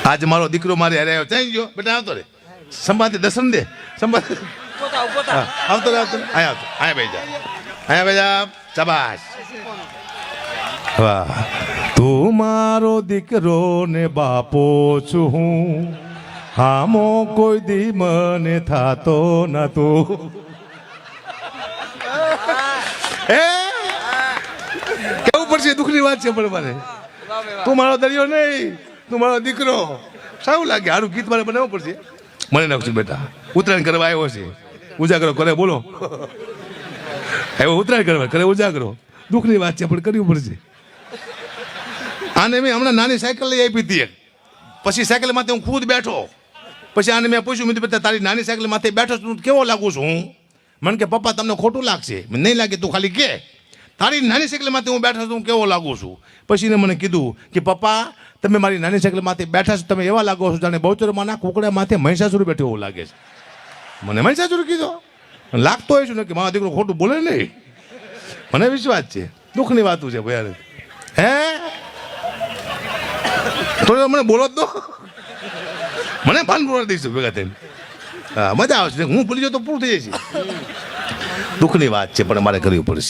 આજ મારો દીકરો મારે હારે આવ્યો ચાઈ ગયો બેટા આવતો રે સંભાતે દર્શન દે સંભાતે આવતો રે આવતો અહીંયા બેજા અહીંયા બેજા શાબાશ વાહ તું મારો દીકરો ને બાપો છું હું હામો કોઈ દી મને થાતો નતું એ કેવું પડશે દુઃખની વાત છે પણ મારે તું મારો દરિયો નહીં તું મારો દીકરો સારું લાગે સારું ગીત મારે બનાવવું પડશે મને નાખશું બેટા ઉત્તરાયણ કરવા આવ્યો છે ઉજાગરો કરે બોલો આવ્યો ઉત્તરાયણ કરવા કરે ઉજાગરો દુઃખની વાત છે પણ કરવું પડશે આને મેં હમણાં નાની સાયકલ લઈ આપી હતી પછી સાયકલ માથે હું ખુદ બેઠો પછી આને મેં પૂછ્યું મેં બેટા તારી નાની સાયકલ માથે બેઠો તું કેવો લાગુ છું હું મને કે પપ્પા તમને ખોટું લાગશે નહીં લાગે તું ખાલી કે તારી નાની સાયકલ માથે હું બેઠો છું કેવો લાગુ છું પછી એને મને કીધું કે પપ્પા તમે મારી નાની સાયકલ માથે બેઠા છો તમે એવા લાગો છો જાણે બહુચરમાના કુકડા માથે મહિષાસુર બેઠો એવું લાગે છે મને મહિષાસુર કીધો લાગતો હોય છું ને કે મારો દીકરો ખોટું બોલે નહીં મને વિશ્વાસ છે દુઃખની વાતું છે ભાઈ હે થોડી મને બોલો તો મને ભાન પૂરા દઈશું ભેગા થઈને હા મજા આવશે હું ભૂલી જાઉં તો પૂરું થઈ જશે દુઃખની વાત છે પણ મારે કરવી પડશે